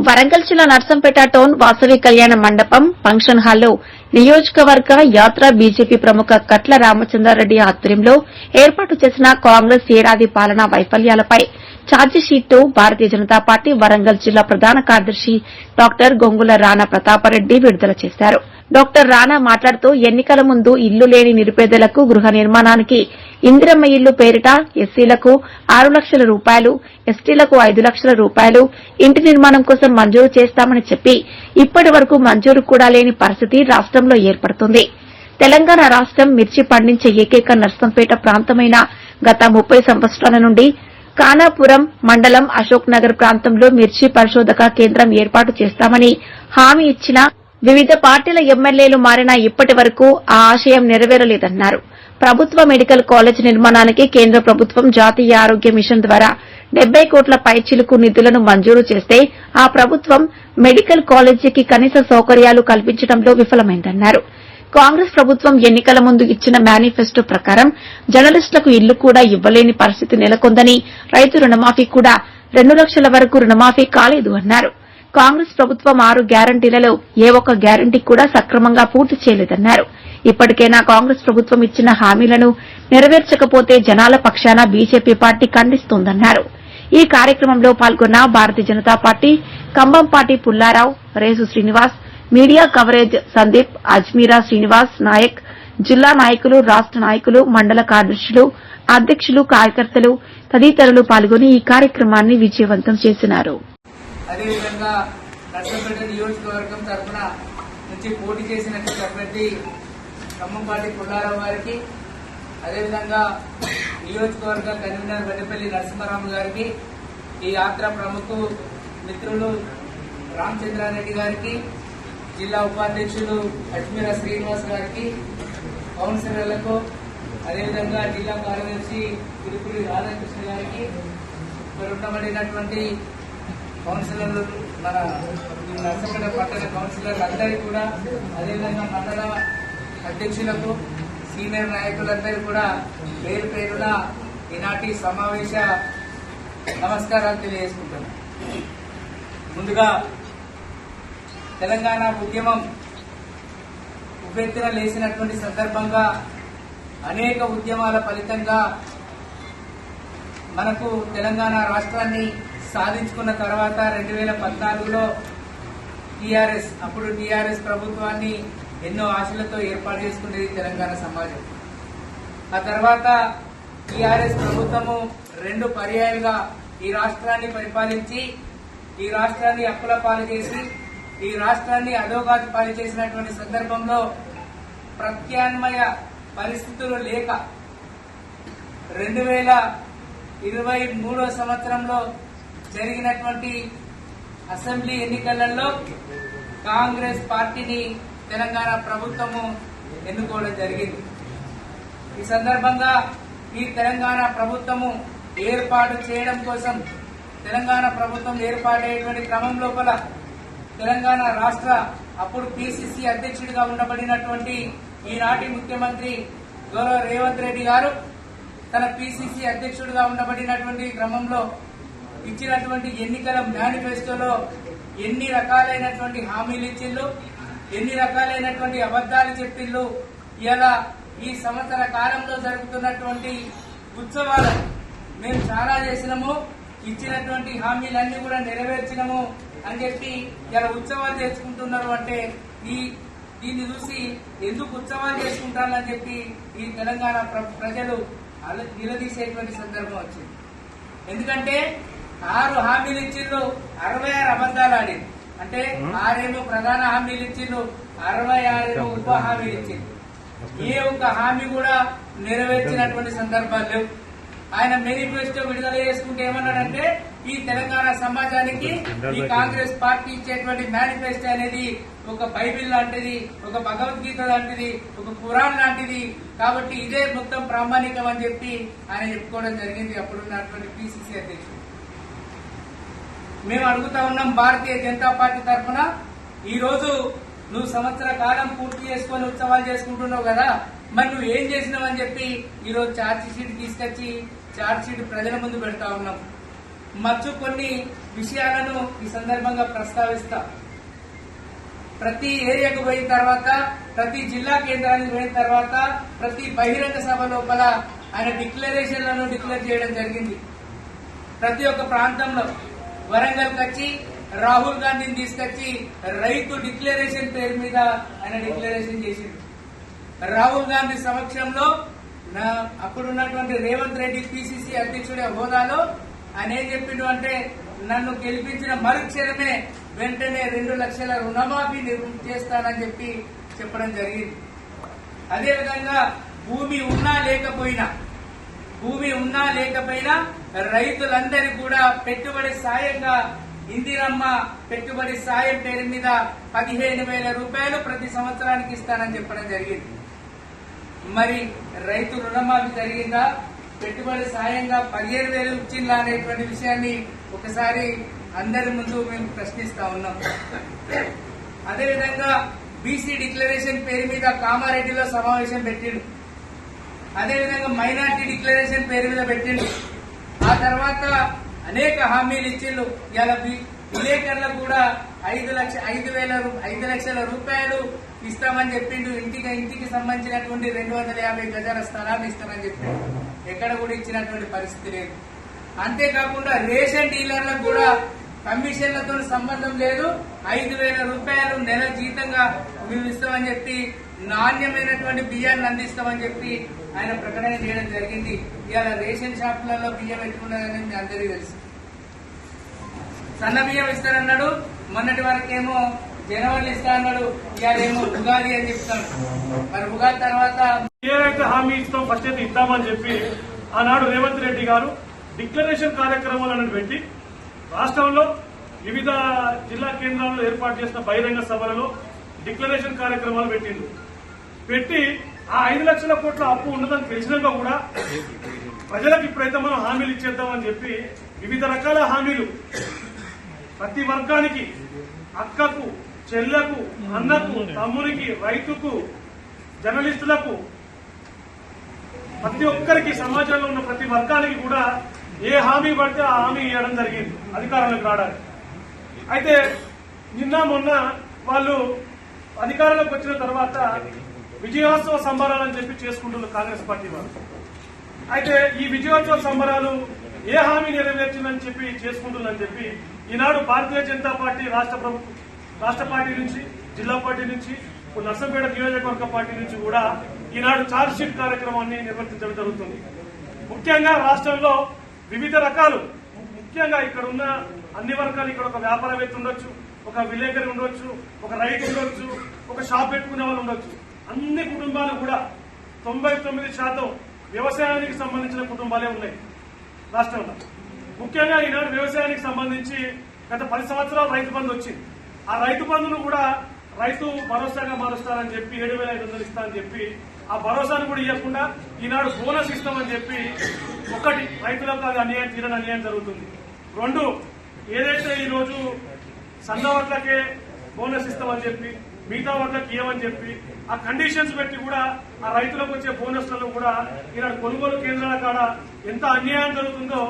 వరంగల్ జిల్లా నర్సంపేట టౌన్ వాసవి కళ్యాణ మండపం ఫంక్షన్ హాల్లో నియోజకవర్గ యాత్ర బీజేపీ ప్రముఖ కట్ల రామచంద్రారెడ్డి ఆధ్వర్యంలో ఏర్పాటు చేసిన కాంగ్రెస్ ఏడాది పాలనా వైఫల్యాలపై ఛార్జిషీట్ను భారతీయ జనతా పార్టీ వరంగల్ జిల్లా ప్రధాన కార్యదర్శి డాక్టర్ గొంగుల రాణా ప్రతాపరెడ్డి విడుదల చేశారు. డాక్టర్ రాణా మాట్లాడుతూ ఎన్నికల ముందు ఇల్లు లేని నిరుపేదలకు గృహ నిర్మాణానికి ఇందిరమ్మ ఇల్లు పేరిట ఎస్సీలకు 6 లక్షల రూపాయలు, ఎస్టీలకు 5 లక్షల రూపాయలు ఇంటి నిర్మాణం కోసం మంజూరు చేస్తామని చెప్పి ఇప్పటి వరకు మంజూరు కూడా లేని పరిస్థితి రాష్ట్రంలో ఏర్పడుతుంది. తెలంగాణ రాష్ట్రం మిర్చి పండించే ఏకైక నర్సంపేట ప్రాంతమైన గత 30 సంవత్సరాల నుండి ఖానాపురం మండలం అశోక్ నగర్ ప్రాంతంలో మిర్చి పరిశోధక కేంద్రం ఏర్పాటు చేస్తామని హామీ ఇచ్చిన వివిధ పార్టీల ఎమ్మెల్యేలు మారినా ఇప్పటి వరకు ఆ ఆశయం నెరవేరలేదన్నారు. ప్రభుత్వ మెడికల్ కాలేజ్ నిర్మాణానికి కేంద్ర ప్రభుత్వం జాతీయ ఆరోగ్య మిషన్ ద్వారా 70 కోట్ల పైచిలుకు నిధులను మంజూరు చేస్తే ఆ ప్రభుత్వం మెడికల్ కాలేజీకి కనీస సౌకర్యాలు కల్పించడంలో విఫలమైందన్నారు. కాంగ్రెస్ ప్రభుత్వం ఎన్నికల ముందు ఇచ్చిన మేనిఫెస్టో ప్రకారం జర్నలిస్టులకు ఇల్లు కూడా ఇవ్వలేని పరిస్థితి నెలకొందని, రైతు రుణమాఫీ కూడా 2 లక్షల వరకు రుణమాఫీ కాలేదు అన్నారు. కాంగ్రెస్ ప్రభుత్వం 6 గ్యారంటీలలో ఏ ఒక్క గ్యారంటీ కూడా సక్రమంగా పూర్తి చేయలేదన్నారు. ఇప్పటికైనా కాంగ్రెస్ ప్రభుత్వం ఇచ్చిన హామీలను నెరవేర్చకపోతే జనాల పక్షాన బీజేపీ పార్టీ ఖండిస్తోందన్నారు. ఈ కార్యక్రమంలో పాల్గొన్న Bharatiya Janata Party Kambampati Pullarao, Resu Srinivas, media coverage Sandeep, Ajmeera Srinivas Naik, జిల్లా నాయకులు, రాష్ట నాయకులు, మండల కార్యదర్శులు, అధ్యక్షులు, కార్యకర్తలు తదితరులు పాల్గొని ఈ కార్యక్రమాన్ని విజయవంతం చేసినారు. అదేవిధంగా నర్సంపేట నియోజకవర్గం తరఫున నుంచి పోటీ చేసినటువంటి ఖమ్మంపాటి పుల్లారావు గారికి, అదేవిధంగా నియోజకవర్గ కన్వీనర్ వెన్నపల్లి నరసింహారావు గారికి, ఈ యాత్ర ప్రముఖ మిత్రులు రామచంద్రారెడ్డి గారికి, జిల్లా ఉపాధ్యక్షులు అజ్మీరా శ్రీనివాస్ గారికి, కౌన్సిలర్లకు, అదేవిధంగా జిల్లా కార్యదర్శి తిరుపతి రాధాకృష్ణ గారికి, ఉండబడినటువంటి కౌన్సిలర్లు, మన నర్సంపేట పట్టణ కౌన్సిలర్లు అందరికీ కూడా, అదేవిధంగా మండల అధ్యక్షులకు, సీనియర్ నాయకులందరూ కూడా పేరు పేరున ఈనాటి సమావేశ నమస్కారాలు తెలియజేసుకుంటున్నాను. ముందుగా తెలంగాణ ఉద్యమం ఉవ్వెత్తున లేచినటువంటి సందర్భంగా అనేక ఉద్యమాల ఫలితంగా మనకు తెలంగాణ రాష్ట్రాన్ని సాధించుకున్న తర్వాత 2014లో అప్పుడు టీఆర్ఎస్ ప్రభుత్వాన్ని ఎన్నో ఆశలతో ఏర్పాటు చేసుకునేది తెలంగాణ సమాజం. ఆ తర్వాత టీఆర్ఎస్ ప్రభుత్వము 2 పర్యాయాలుగా ఈ రాష్ట్రాన్ని పరిపాలించి, ఈ రాష్ట్రాన్ని అప్పుల పాలు చేసి, ఈ రాష్ట్రాన్ని అధోగతి పాలు చేసినటువంటి సందర్భంలో ప్రత్యామ్నాయ పరిస్థితులు లేక 2023 సంవత్సరంలో జరిగినటువంటి అసెంబ్లీ ఎన్నికలలో కాంగ్రెస్ పార్టీని తెలంగాణ ప్రభుత్వము ఎన్నుకోవడం జరిగింది. ఈ సందర్భంగా ఈ తెలంగాణ ప్రభుత్వము ఏర్పాటు చేయడం కోసం, తెలంగాణ ప్రభుత్వం ఏర్పాటయ్యేటువంటి క్రమం లోపల తెలంగాణ రాష్ట్ర అప్పుడు పిసిసి అధ్యక్షుడిగా ఉండబడినటువంటి ఈనాటి ముఖ్యమంత్రి గౌరవ రేవంత్ రెడ్డి గారు తన పిసిసి అధ్యక్షుడిగా ఉండబడినటువంటి క్రమంలో ఇచ్చినటువంటి ఎన్నికల మేనిఫెస్టోలో ఎన్ని రకాలైనటువంటి హామీలు ఇచ్చిళ్ళు, ఎన్ని రకాలైనటువంటి అబద్దాలు చెప్పిళ్ళు. ఇలా ఈ సంవత్సర కాలంలో జరుగుతున్నటువంటి ఉత్సవాలు మేము చాలా చేసినాము, ఇచ్చినటువంటి హామీలన్నీ కూడా నెరవేర్చినాము అని చెప్పి ఇలా ఉత్సవాలు చేసుకుంటున్నారు. అంటే దీన్ని చూసి ఎందుకు ఉత్సవాలు చేసుకుంటారని చెప్పి ఈ తెలంగాణ ప్రజలు నిలదీసేటువంటి సందర్భం వచ్చింది. ఎందుకంటే 6 హామీలు ఇచ్చిళ్ళు, 66 అబద్దాలు ఆడింది. అంటే 6 ప్రధాన హామీలు ఇచ్చిళ్ళు, 66 ఉప హామీలు ఇచ్చింది. ఏ ఒక్క హామీ కూడా నెరవేర్చినటువంటి సందర్భాలు లేవు. ఆయన మేనిఫెస్టో విడుదల చేసుకుంటే ఏమన్నాడంటే, ఈ తెలంగాణ సమాజానికి ఈ కాంగ్రెస్ పార్టీ ఇచ్చేటువంటి మేనిఫెస్టో అనేది ఒక బైబిల్ లాంటిది, ఒక భగవద్గీత లాంటిది, ఒక ఖురాన్ లాంటిది, కాబట్టి ఇదే మొత్తం ప్రామాణికం అని చెప్పి ఆయన చెప్పుకోవడం జరిగింది అప్పుడున్నటువంటి పిసిసి అధ్యక్షుడు. మేము అడుగుతా ఉన్నాం భారతీయ జనతా పార్టీ తరఫున, ఈ రోజు నువ్వు సంవత్సర కాలం పూర్తి చేసుకుని ఉత్సవాలు చేసుకుంటున్నావు కదా, మరి నువ్వు ఏం చేసినావు అని చెప్పి ఈరోజు ఛార్జ్ షీట్ తీసుకొచ్చి ఛార్జ్ షీట్ ప్రజల ముందు పెడతా ఉన్నాం. కొన్ని విషయాలను ఈ సందర్భంగా ప్రస్తావిస్తా. ప్రతి ఏరియాకు పోయిన తర్వాత, ప్రతి జిల్లా కేంద్రానికి పోయిన తర్వాత, ప్రతి బహిరంగ సభ లోపల ఆయన డిక్లరేషన్లను డిక్లేర్ చేయడం జరిగింది. ప్రతి ఒక్క ప్రాంతంలో వరంగల్కి వచ్చి రాహుల్ గాంధీని తీసుకొచ్చి రైతు డిక్లరేషన్ పేరు మీద ఆయన డిక్లరేషన్ చేసింది. రాహుల్ గాంధీ సమక్షంలో అప్పుడున్నటువంటి రేవంత్ రెడ్డి పిసిసి అధ్యక్షుడి హోదాలో ఆయన ఏం చెప్పిండు అంటే, నన్ను గెలిపించిన మరుక్షణమే వెంటనే 2 లక్షల రుణమాఫీ చేస్తానని చెప్పడం జరిగింది. అదేవిధంగా భూమి ఉన్నా లేకపోయినా రైతులందరికీ కూడా పెట్టుబడి సాయంగా ఇందిరమ్మ పెట్టుబడి సాయం పేరు మీద 15,000 రూపాయలు ప్రతి సంవత్సరానికి ఇస్తానని చెప్పడం జరిగింది. మరి రైతు రుణమాఫీ జరిగిందా? పెట్టుబడి సాయంగా 15,000 ఇచ్చిందా అనేటువంటి విషయాన్ని ఒకసారి అందరి ముందు మేము ప్రశ్నిస్తా ఉన్నాం. అదేవిధంగా బీసీ డిక్లరేషన్ పేరు మీద కామారెడ్డిలో సమావేశం పెట్టిండు. అదేవిధంగా మైనార్టీ డిక్లరేషన్ పేరు మీద పెట్టిండు. ఆ తర్వాత అనేక హామీలు ఇచ్చిండు. ఇలా విలేకరులకు కూడా 5 లక్షల రూపాయలు ఇస్తామని చెప్పిండు. ఇంటికి సంబంధించినటువంటి 250 గజాల స్థలాన్ని ఇస్తామని చెప్పిండు. ఎక్కడ కూడా ఇచ్చినటువంటి పరిస్థితి లేదు. అంతేకాకుండా రేషన్ డీలర్లకు కూడా కమిషన్లతో సంబంధం లేదు, 5,000 రూపాయలు నెల జీతంగా మేము ఇస్తామని చెప్పి, నాణ్యమైనటువంటి బియ్యాన్ని అందిస్తామని చెప్పి ఆయన ప్రకటన చేయడం జరిగింది. ఇవాళ రేషన్ షాపులలో బియ్యం పెట్టుకున్నదని మీ అందరికీ తెలుసు. సన్న బియ్యం ఇస్తారన్నాడు, మొన్నటి వరకేమో జనవరి ఇస్తా అన్నాడు, ఇవాళేమో ఉగాది అని చెప్తాడు. మరి ఉగాది తర్వాత ఏదైతే హామీ ఇస్తాం ఫస్ట్ అయితే ఇద్దామని చెప్పి ఆనాడు రేవంత్ రెడ్డి గారు డిక్లరేషన్ కార్యక్రమాలను పెట్టి రాష్ట్రంలో వివిధ జిల్లా కేంద్రాల్లో ఏర్పాటు చేసిన బహిరంగ సభలలో డిక్లరేషన్ కార్యక్రమాలు పెట్టి ఆ 5 లక్షల కోట్ల అప్పు ఉండదని తెలిసినాక కూడా ప్రజలకు ఇప్పుడైతే మనం హామీలు ఇచ్చేద్దామని చెప్పి వివిధ రకాల హామీలు ప్రతి వర్గానికి, అక్కకు, చెల్లకు, అన్నకు, తమ్మునికి, రైతుకు, జర్నలిస్టులకు, ప్రతి ఒక్కరికి, సమాజంలో ఉన్న ప్రతి వర్గానికి కూడా ఏ హామీ పడితే ఆ హామీ ఇవ్వడం జరిగింది అధికారంలోకి రావడానికి. అయితే నిన్న మొన్న వాళ్ళు అధికారంలోకి వచ్చిన తర్వాత విజయోత్సవ సంబరాలని చెప్పి చేసుకుంటున్నారు కాంగ్రెస్ పార్టీ వాళ్ళు. అయితే ఈ విజయోత్సవ సంబరాలు ఏ హామీ నెరవేర్చిందని చెప్పి చేసుకుంటుందని చెప్పి ఈనాడు భారతీయ జనతా పార్టీ రాష్ట్ర పార్టీ నుంచి, జిల్లా పార్టీ నుంచి, నర్సంపేట నియోజకవర్గ పార్టీ నుంచి కూడా ఈనాడు ఛార్జ్ షీట్ కార్యక్రమాన్ని నిర్వర్తించడం జరుగుతుంది. ముఖ్యంగా రాష్ట్రంలో వివిధ రకాలు, ముఖ్యంగా ఇక్కడ ఉన్న అన్ని వర్గాలు, ఇక్కడ ఒక వ్యాపారవేత్త ఉండొచ్చు, ఒక విలేకరి ఉండొచ్చు, ఒక రైతు ఉండొచ్చు, ఒక షాప్ పెట్టుకునే వాళ్ళు ఉండొచ్చు. అన్ని కుటుంబాలు కూడా 99% వ్యవసాయానికి సంబంధించిన కుటుంబాలే ఉన్నాయి రాష్ట్రంలో. ముఖ్యంగా ఈనాడు వ్యవసాయానికి సంబంధించి గత 10 సంవత్సరాలు రైతు బంధు వచ్చింది. ఆ రైతు బంధును కూడా రైతు భరోసాగా మారుస్తారని చెప్పి 7,500 ఇస్తారని చెప్పి ఆ భరోసాను కూడా ఇవ్వకుండా ఈనాడు బోనస్ ఇస్తామని చెప్పి, ఒకటి రైతులకు అది అన్యాయం, తీరని అన్యాయం జరుగుతుంది. 2, ఏదైతే ఈ రోజు సన్న వడ్లకే బోనస్ ఇస్తామని చెప్పి మిగతా వడ్లకి ఇవ్వమని చెప్పి ఆ కండిషన్స్ పెట్టి కూడా ఆ రైతులకు వచ్చే బోనస్లను కూడా ఈనాడు కొనుగోలు కేంద్రాల కాడ ఎంత అన్యాయం జరుగుతుందో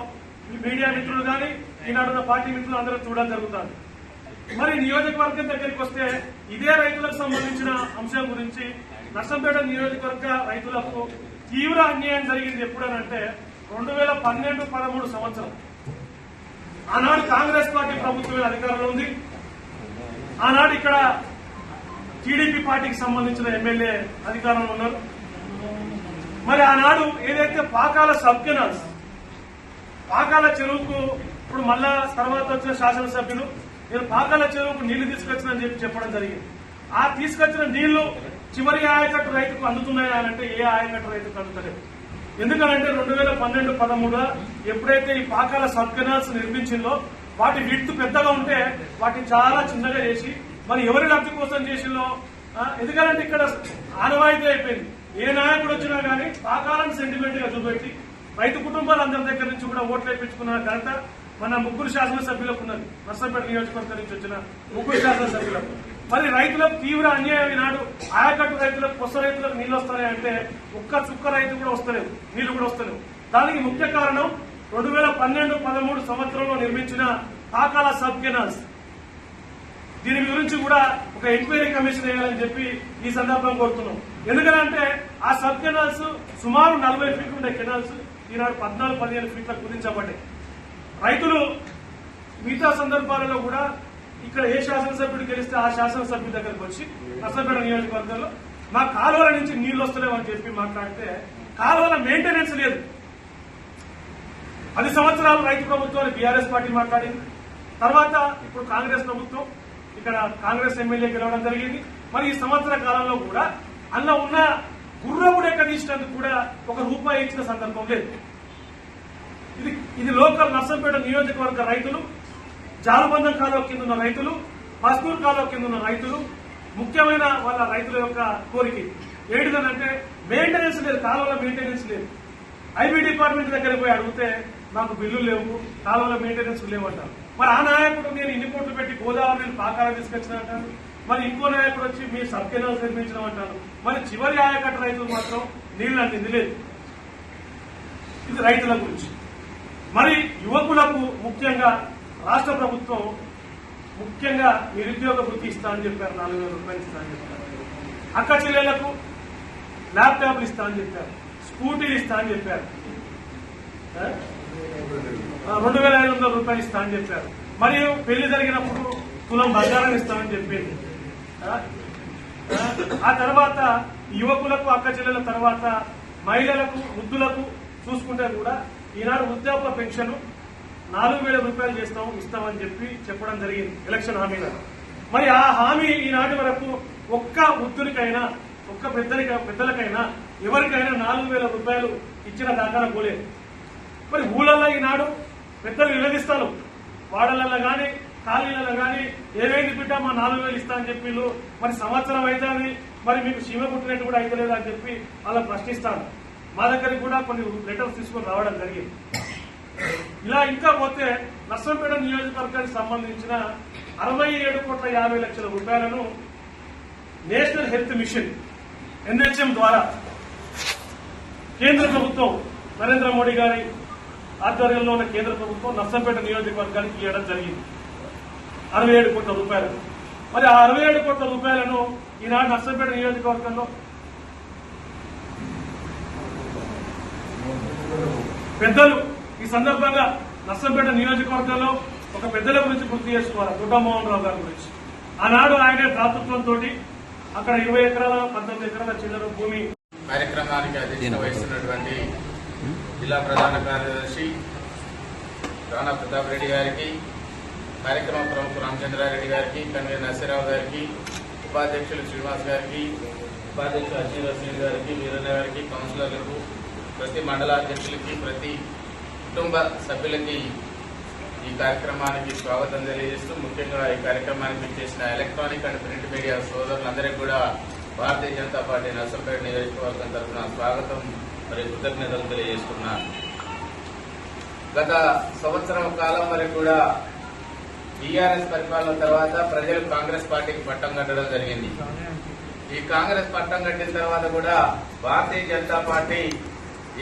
ఈ మీడియా మిత్రులు కానీ ఈనాడున్న పార్టీ మిత్రులు అందరూ చూడడం జరుగుతుంది. మరి నియోజకవర్గం దగ్గరికి వస్తే ఇదే రైతులకు సంబంధించిన అంశం గురించి నర్సంపేట నియోజకవర్గ రైతులకు తీవ్ర అన్యాయం జరిగింది ఎప్పుడనంటే 2012-13 సంవత్సరం. ఆనాడు కాంగ్రెస్ పార్టీ ప్రభుత్వం అధికారంలో ఉంది. ఆనాడు ఇక్కడ టీడీపీ పార్టీకి సంబంధించిన ఎమ్మెల్యే అధికారంలో ఉన్నారు. మరి ఆనాడు ఏదైతే పాకాల సబ్ కెనాల్స్, పాకాల చెరువుకు ఇప్పుడు మళ్ళా తర్వాత వచ్చిన శాసనసభ్యులు నేను పాకాల చెరువుకు నీళ్లు తీసుకొచ్చిన చెప్పి చెప్పడం జరిగింది. ఆ తీసుకొచ్చిన నీళ్లు చివరి ఆయకట్టు రైతుకు అందుతున్నాయా అంటే ఏ ఆయకట్టు రైతుకు అందుతలేదు. ఎందుకంటే 2012-13 ఎప్పుడైతే ఈ పాకాల సబ్ కెనాల్స్ నిర్మించిందో వాటి విడ్త్ పెద్దగా ఉంటే వాటిని చాలా చిన్నగా చేసి మరి ఎవరి లబ్ధి కోసం చేసిందో. ఎందుకంటే ఇక్కడ ఆనవాయితీ అయిపోయింది. ఏ నాయకుడు వచ్చినా గానీ పాకాలను సెంటిమెంట్ గా చూపెట్టి రైతు కుటుంబాలందరి దగ్గర నుంచి కూడా ఓట్లు వేయించుకున్న ఘనత మన 3 శాసనసభ్యులకు ఉన్నది. నర్సంపేట నియోజకవర్గం నుంచి వచ్చిన 3 శాసనసభ్యులకు. మరి రైతులకు తీవ్ర అన్యాయం ఈనాడు. ఆయకట్టు రైతులకు, కొత్త రైతులకు నీళ్లు వస్తున్నాయంటే ఒక్క చుక్క రైతు కూడా వస్తలేవు, నీళ్లు కూడా వస్తలేవు. దానికి ముఖ్య కారణం 2012-13 సంవత్సరంలో నిర్మించిన పాకాల సబ్ కెనాల్స్, దీని గురించి కూడా ఒక ఎంక్వైరీ కమిషన్ వేయాలని చెప్పి ఈ సందర్భంగా కోరుతున్నాం. ఎందుకంటే ఆ సబ్ కెనాల్స్ సుమారు 40 ఫీట్లు ఉండే కెనాల్స్ ఈనాడు 14-15 ఫీట్లకు కుదించబడ్డాయి. రైతులు మిగతా సందర్భాలలో కూడా ఇక్కడ ఏ శాసనసభ్యుడు గెలిస్తే ఆ శాసనసభ్యుడి దగ్గరకు వచ్చి నర్సంపేట నియోజకవర్గంలో మా కాలువల నుంచి నీళ్లు వస్తలేవని చెప్పి మాట్లాడితే కాలువల మెయింటెనెన్స్ లేదు. 10 సంవత్సరాలు రైతు ప్రభుత్వాన్ని బీఆర్ఎస్ పార్టీ మాట్లాడింది. తర్వాత ఇప్పుడు కాంగ్రెస్ ప్రభుత్వం ఇక్కడ కాంగ్రెస్ ఎమ్మెల్యే గెలవడం జరిగింది. మరి ఈ సంవత్సర కాలంలో కూడా అన్న ఉన్న గుర్రముడెక్క తీసినందుకు కూడా ₹1 ఇచ్చిన సందర్భం లేదు. ఇది లోకల్ నర్సంపేట నియోజకవర్గ రైతులు, జాలబంధం కాలువ కింద ఉన్న రైతులు, పస్తూరు కాలువ కింద ఉన్న రైతులు, ముఖ్యమైన వాళ్ళ రైతుల యొక్క కోరిక ఏంటిదనంటే మెయింటెనెన్స్ లేదు, కాలువల మెయింటెనెన్స్ లేదు. ఐబీ డిపార్ట్మెంట్ దగ్గరికి పోయి అడిగితే మాకు బిల్లులు లేవు, కాలువల మెయింటెనెన్స్ లేవంటారు. మరి ఆ నాయకుడు నేను ఇన్ని కోట్లు పెట్టి గోదావరి పాకాల తీసుకొచ్చిన అంటారు. మరి ఇంకో నాయకుడు వచ్చి మీ సబ్ కెనాల్స్ నిర్మించడం అంటారు. మరి చివరి ఆయకట్ట రైతులు మాత్రం నీళ్లు అందింది లేదు. ఇది రైతుల గురించి. మరి యువకులకు ముఖ్యంగా రాష్ట్ర ప్రభుత్వం ముఖ్యంగా నిరుద్యోగ వృత్తి ఇస్తా అని చెప్పారు, ₹4,000 ఇస్తా అని చెప్పారు. అక్క చెల్లెళ్లకు ల్యాప్టాప్లు ఇస్తా అని చెప్పారు, స్కూటీలు ఇస్తా అని చెప్పారు, ₹2,500 ఇస్తా అని చెప్పారు. మరియు పెళ్లి జరిగినప్పుడు తులం బంగారం ఇస్తామని చెప్పింది. ఆ తర్వాత యువకులకు అక్క చెల్లెల తర్వాత మహిళలకు వృద్ధులకు చూసుకుంటే కూడా ఈనాడు వృద్ధాప్య పెన్షన్ ₹4,000 ఇస్తామని చెప్పి చెప్పడం జరిగింది ఎలక్షన్ హామీలో. మరి ఆ హామీ ఈనాటి వరకు ఒక్క వృద్ధునికైనా ఒక్క పెద్దలకైనా ఎవరికైనా ₹4,000 ఇచ్చిన దాఖలా పోలేదు. మరి ఊళ్ళల్లో ఈనాడు పెద్దలు నిలదీస్తారు, వాడలలో గాని కాలనీలలో గాని ఏవేంది బిడ్డ మా 4,000 ఇస్తా అని చెప్పి మరి సంవత్సరం అవుతుంది, మరి మీకు సీమ పుట్టినట్టు కూడా అయితలేదు అని చెప్పి అలా ప్రశ్నిస్తాను. మా దగ్గరికి కూడా కొన్ని లెటర్స్ తీసుకొని రావడం జరిగింది. ఇలా ఇంకా పోతే నర్సంపేట నియోజకవర్గానికి సంబంధించిన ₹67,50,00,000 నేషనల్ హెల్త్ మిషన్ NHM ద్వారా కేంద్ర ప్రభుత్వం నరేంద్ర మోడీ గారి ఆధ్వర్యంలో ఉన్న కేంద్ర ప్రభుత్వం నర్సంపేట నియోజకవర్గానికి ఇవ్వడం జరిగింది ₹67 కోట్ల. మరి ఆ ₹67 కోట్ల ఈనాడు నర్సంపేట నియోజకవర్గంలో పెద్దలు ఈ సందర్భంగా నర్సంపేట నియోజకవర్గంలో ఒక పెద్దల గురించి గుర్తు చేసుకోవాలి, దుడ్డమోహన్ రావు గారి గురించి. ఆనాడు ఆయన దాతృత్వంతో అక్కడ 20 ఎకరాల 19 ఎకరాల చిల్లర భూమి కార్యక్రమానికి అధ్యక్షత వహిస్తున్నటువంటి జిల్లా ప్రధాన కార్యదర్శి రాణా ప్రతాప్ రెడ్డి గారికి, కార్యక్రమ ప్రముఖ రామచంద్రారెడ్డి గారికి, కన్వీనర్ నర్సీరావు గారికి, ఉపాధ్యక్షులు శ్రీనివాస్ గారికి, ఉపాధ్యక్షులు అజీర్ రసీద్ గారికి, వీరన్న గారికి, కౌన్సిలర్లకు, ప్రతి మండలాధ్యక్షులకి, ప్రతి కుటుంబ సభ్యులకి ఈ కార్యక్రమానికి స్వాగతం తెలియజేస్తూ, ముఖ్యంగా ఈ కార్యక్రమానికి చేసిన ఎలక్ట్రానిక్ అండ్ ప్రింట్ మీడియా సోదరులందరికీ కూడా భారతీయ జనతా పార్టీ నర్సంపేట నియోజకవర్గం తరఫున స్వాగతం మరియు కృతజ్ఞతలు తెలియజేస్తున్నారు. గత సంవత్సరం కాలం వరకు కూడా టీఆర్ఎస్ పరిపాలన తర్వాత ప్రజలు కాంగ్రెస్ పార్టీకి పట్టం కట్టడం జరిగింది. ఈ కాంగ్రెస్ పట్టం కట్టిన తర్వాత కూడా భారతీయ జనతా పార్టీ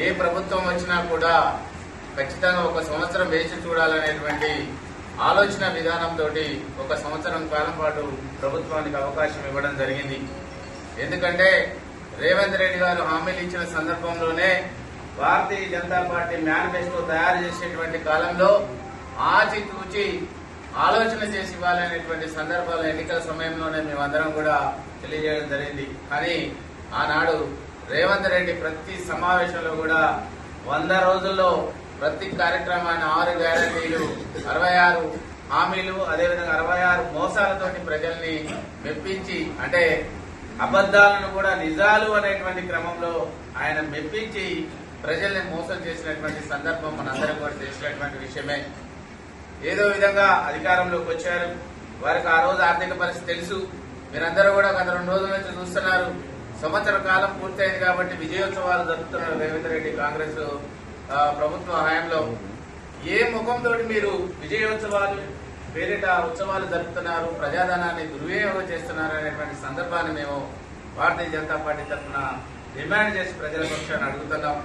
ఏ ప్రభుత్వం వచ్చినా కూడా ఖచ్చితంగా 1 సంవత్సరం వేచి చూడాలనేటువంటి ఆలోచన విధానంతో 1 సంవత్సరం కాలం పాటు ప్రభుత్వానికి అవకాశం ఇవ్వడం జరిగింది. ఎందుకంటే రేవంత్ రెడ్డి గారు హామీలు ఇచ్చిన సందర్భంలోనే భారతీయ జనతా పార్టీ మేనిఫెస్టో తయారు చేసేటువంటి కాలంలో ఆచితూచి ఆలోచన చేసి ఇవ్వాలనేటువంటి సందర్భాలు ఎన్నికల సమయంలోనే మేమందరం కూడా తెలియజేయడం జరిగింది. కానీ ఆనాడు రేవంత్ రెడ్డి ప్రతి సమావేశంలో కూడా 100 రోజుల్లో ప్రతి కార్యక్రమాన్ని 6 గ్యారంటీలు, 66 హామీలు, అదేవిధంగా 66 మోసాలతోటి ప్రజల్ని మెప్పించి, అంటే అబద్దాలను కూడా నిజాలు అనేటువంటి క్రమంలో ఆయన మెప్పించి ప్రజల్ని మోసం చేసినటువంటి సందర్భం మనందరం కూడా తెలిసినటువంటి విషయమే. ఏదో విధంగా అధికారంలోకి వచ్చారు, వారికి ఆ రోజు ఆర్థిక పరిస్థితి తెలుసు. మీరందరూ కూడా గత 2 రోజుల నుంచి చూస్తున్నారు. సంవత్సర కాలం పూర్తయింది కాబట్టి విజయోత్సవాలు జరుపుతున్నారు రేవంత్ రెడ్డి కాంగ్రెస్ ప్రభుత్వ హయాంలో. ఏ ముఖంతో మీరు విజయోత్సవాలు పేరిట ఉత్సవాలు జరుపుతున్నారు, ప్రజాధనాన్ని దుర్వినియోగం చేస్తున్నారు అనేటువంటి సందర్భాన్ని మేము భారతీయ జనతా పార్టీ తరఫున డిమాండ్ చేసి ప్రజల పక్షాన్ని అడుగుతున్నాం.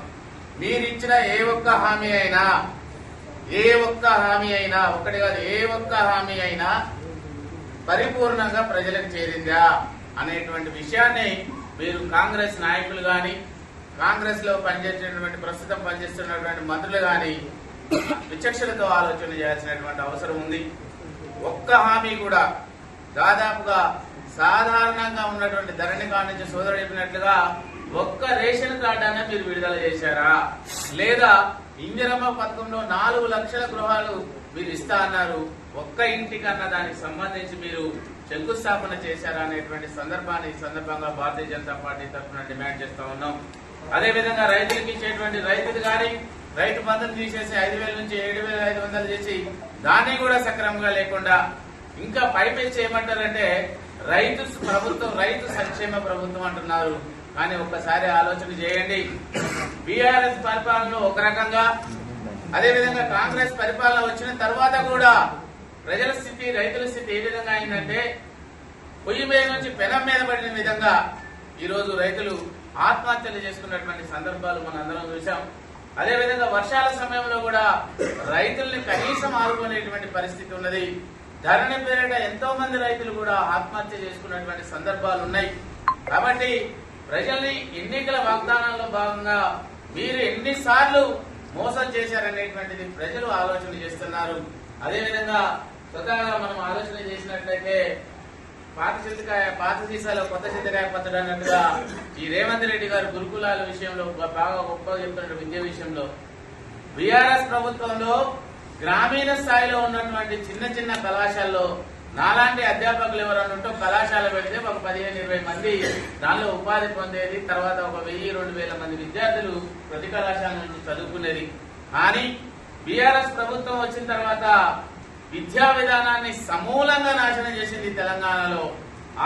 మీరిచ్చిన ఏ ఒక్క హామీ అయినా ఏ ఒక్క హామీ అయినా, ఒకటి కాదు ఏ ఒక్క హామీ అయినా పరిపూర్ణంగా ప్రజలకు చేరిందా అనేటువంటి విషయాన్ని మీరు కాంగ్రెస్ నాయకులు గాని, కాంగ్రెస్ లో పనిచేసేటువంటి ప్రస్తుతం పనిచేస్తున్నటువంటి మంత్రులు గాని విచక్షణతో ఆలోచన చేయాల్సినటువంటి అవసరం ఉంది. ఒక్క హామీ కూడా దాదాపుగా సాధారణంగా ఉన్నటువంటి ధరణి కార్డు నుంచి సోదరుడు చెప్పినట్లుగా ఒక్క రేషన్ కార్డు అన్న మీరు విడుదల చేశారా? లేదా ఇందిరమ్మ పథకంలో 4 లక్షల గృహాలు మీరు ఇస్తా అన్నారు, ఒక్క ఇంటికన్నా దానికి సంబంధించి మీరు శంకుస్థాపన చేశారా అనేటువంటి సందర్భాన్ని ఈ సందర్భంగా భారతీయ జనతా పార్టీ తరఫున డిమాండ్ చేస్తా ఉన్నాం. అదేవిధంగా రైతులకు ఇచ్చేటువంటి రైతులు కానీ రైతు బంధును తీసేసి 5,000 నుంచి 7,500 చేసి దాన్ని కూడా సక్రమంగా లేకుండా ఇంకా పైపెచ్చి చేయమంటారంటే రైతు ప్రభుత్వం, రైతు సంక్షేమ ప్రభుత్వం అంటున్నారు. కానీ ఒక్కసారి ఆలోచన చేయండి. బీఆర్ఎస్ పరిపాలనలో ఒక రకంగా, అదేవిధంగా కాంగ్రెస్ పరిపాలన వచ్చిన తర్వాత కూడా ప్రజల స్థితి, రైతుల స్థితి ఏ విధంగా అయిందంటే పొయ్యి మీద నుంచి పెనం మీద పడిన విధంగా ఈరోజు రైతులు ఆత్మహత్యలు చేసుకున్నటువంటి సందర్భాలు మనం అందరం చూసాం. అదేవిధంగా వర్షాల సమయంలో కూడా రైతుల్ని కనీసం ఆదుకునేటువంటి పరిస్థితి ఉన్నది. ధరణి పేరిట ఎంతో మంది రైతులు కూడా ఆత్మహత్య చేసుకున్నటువంటి సందర్భాలు ఉన్నాయి. కాబట్టి ప్రజల్ని ఎన్నికల వాగ్దానాల్లో భాగంగా మీరు ఎన్నిసార్లు మోసం చేశారనేటువంటిది ప్రజలు ఆలోచన చేస్తున్నారు. అదేవిధంగా స్వతహాగా మనం ఆలోచన చేసినట్లయితే పాత సీసాలో కొత్త చింతకాయ పచ్చడి అన్నట్టుగా ఈ రేవంత్ రెడ్డి గారు గురుకులాల విషయంలో బాగా గొప్పగా చెప్తున్న విద్య విషయంలో బీఆర్ఎస్ ప్రభుత్వంలో గ్రామీణ స్థాయిలో ఉన్నటువంటి చిన్న చిన్న కళాశాలలో నాలాంటి అధ్యాపకులు ఎవరన్నా ఉంటో కళాశాల పెడితే ఒక 15-20 మంది దానిలో ఉపాధి పొందేది. తర్వాత ఒక 1000-2000 మంది విద్యార్థులు ప్రతి కళాశాల నుంచి చదువుకునేది. కానీ బీఆర్ఎస్ ప్రభుత్వం వచ్చిన తర్వాత విద్యా విధానాన్ని సమూలంగా నాశనం చేసింది తెలంగాణలో.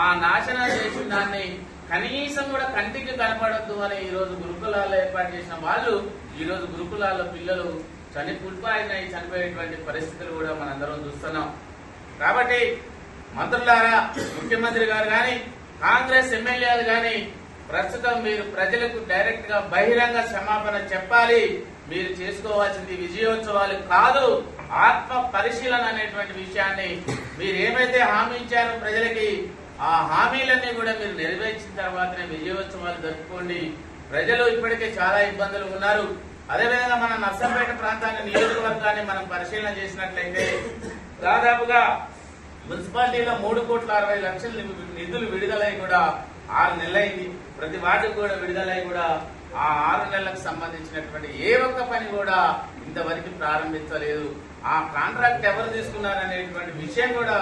ఆ నాశనం చేసిన దాన్ని కనీసం కూడా కంటికి కనపడద్దు అని ఈ రోజు గురుకులాల్లో ఏర్పాటు చేసిన వాళ్ళు ఈ రోజు గురుకులాల్లో పిల్లలు చనిపోయేటువంటి పరిస్థితులు కూడా మనందరం చూస్తున్నాం. కాబట్టి మంత్రులారా, ముఖ్యమంత్రి గారు గాని, కాంగ్రెస్ ఎమ్మెల్యేలు గాని ప్రస్తుతం మీరు ప్రజలకు డైరెక్ట్ గా బహిరంగ క్షమాపణ చెప్పాలి. మీరు చేసుకోవాల్సింది విజయోత్సవాలు కాదు, ఆత్మ పరిశీలన అనేటువంటి విషయాన్ని మీరు ఏమైతే హామీ ఇచ్చారో ప్రజలకి ఆ హామీలన్నీ కూడా మీరు నెరవేర్చిన తర్వాతనే విజయోత్సవాలు జరుపుకోండి. ప్రజలు ఇప్పటికే చాలా ఇబ్బందులు ఉన్నారు. అదేవిధంగా మన నర్సంపేట ప్రాంతాన్ని, నియోజకవర్గాన్ని మనం పరిశీలన చేసినట్లయితే దాదాపుగా మున్సిపాలిటీలో 3,60,00,000 నిధులు విడుదలై కూడా 6 నెలలైంది. ప్రతి వార్డుకు కూడా విడుదలై కూడా ఆ 6 నెలలకు సంబంధించినటువంటి ఏ ఒక్క పని కూడా ఇంతవరకు ప్రారంభించలేదు. ఆ కాంట్రాక్ట్ ఎవరు తీసుకున్నారనేటువంటి విషయం కూడా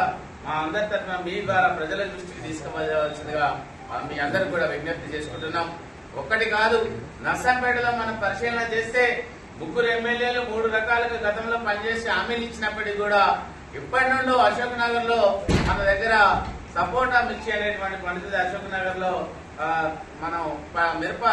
మా అందరి తరఫున మీ ద్వారా ప్రజల దృష్టికి తీసుకువెళ్ళవలసిందిగా మీ అందరూ కూడా విజ్ఞప్తి చేసుకుంటున్నాం. ఒక్కటి కాదు, నర్సంపేటలో మనం పరిశీలన చేస్తే 3 ఎమ్మెల్యేలు 3 రకాలుగా గతంలో పనిచేసి హామీలు ఇచ్చినప్పటికీ కూడా ఇప్పటి నుండి అశోక్ నగర్ లో మన దగ్గర సపోటా మిర్చి అనేటువంటి పండుతుంది. అశోక్ నగర్ లో మనం మిరప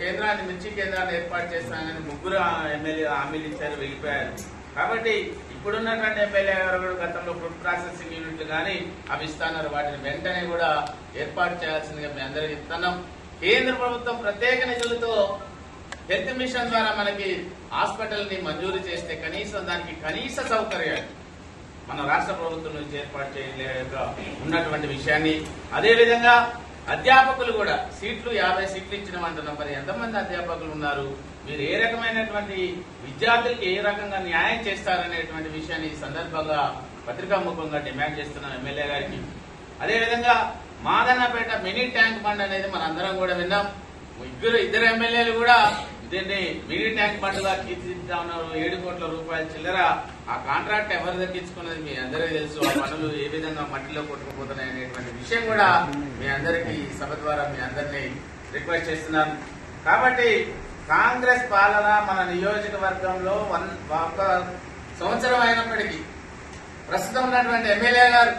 కేంద్రాన్ని, మిర్చి కేంద్రాన్ని ఏర్పాటు చేస్తానని 3 ఎమ్మెల్యే హామీలు ఇచ్చారు, వెళ్ళిపోయారు. కాబట్టి ఇప్పుడున్నటువంటి ఎమ్మెల్యే గారు కూడా గతంలో ఫుడ్ ప్రాసెసింగ్ యూనిట్లు కానీ అవి ఇస్తున్నారు. వాటిని వెంటనే కూడా ఏర్పాటు చేయాల్సిందిగా మీ అందరికీ ఇస్తున్నాం. కేంద్ర ప్రభుత్వం ప్రత్యేక నిధులతో హెల్త్ మిషన్ ద్వారా మనకి హాస్పిటల్ ని మంజూరు చేస్తే కనీసం దానికి కనీస సౌకర్యాలు మన రాష్ట్ర ప్రభుత్వం నుంచి ఏర్పాటు చేయలేక ఉన్నటువంటి విషయాన్ని, అదేవిధంగా అధ్యాపకులు కూడా సీట్లు 50 సీట్లు ఇచ్చినామంటున్నాం. మరి ఎంతమంది అధ్యాపకులు ఉన్నారు? మీరు ఏ రకమైనటువంటి విద్యార్థులకి ఏ రకంగా న్యాయం చేస్తారనేటువంటి విషయాన్ని ఈ సందర్భంగా పత్రికాముఖంగా డిమాండ్ చేస్తున్నాం ఎమ్మెల్యే గారికి. అదేవిధంగా మాదన్నపేట మినీ ట్యాంక్ బండ్ అనేది మనందరం కూడా విన్నాం. ఇద్దరు ఎమ్మెల్యేలు కూడా దీన్ని మినీ ట్యాంక్ బండ్గా తీర్చిదిద్దా ఉన్నారు. 7 కోట్ల రూపాయల చిల్లర. ఆ కాంట్రాక్ట్ ఎవరు దక్కించుకున్నది మీ అందరికీ తెలుసు. ఆ పనులు ఏ విధంగా మట్టిలో కొట్టుకుపోతున్నాయి అనేటువంటి విషయం కూడా మీ అందరికీ సభ ద్వారా మీ అందరినీ రిక్వెస్ట్ చేస్తున్నాను. కాబట్టి కాంగ్రెస్ పాలన మన నియోజకవర్గంలో 1 సంవత్సరం అయినప్పటికీ ప్రస్తుతం ఉన్నటువంటి ఎమ్మెల్యే గారు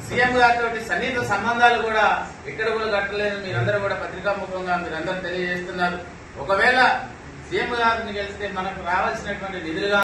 సీఎం గారితో సన్నిహిత సంబంధాలు కూడా ఇక్కడ కూడా కట్టలేదు. మీరందరూ కూడా పత్రికాముఖంగా మీరందరూ తెలియజేస్తున్నారు. ఒకవేళ సీఎం గారిని గెలిస్తే మనకు రావాల్సినటువంటి నిధులుగా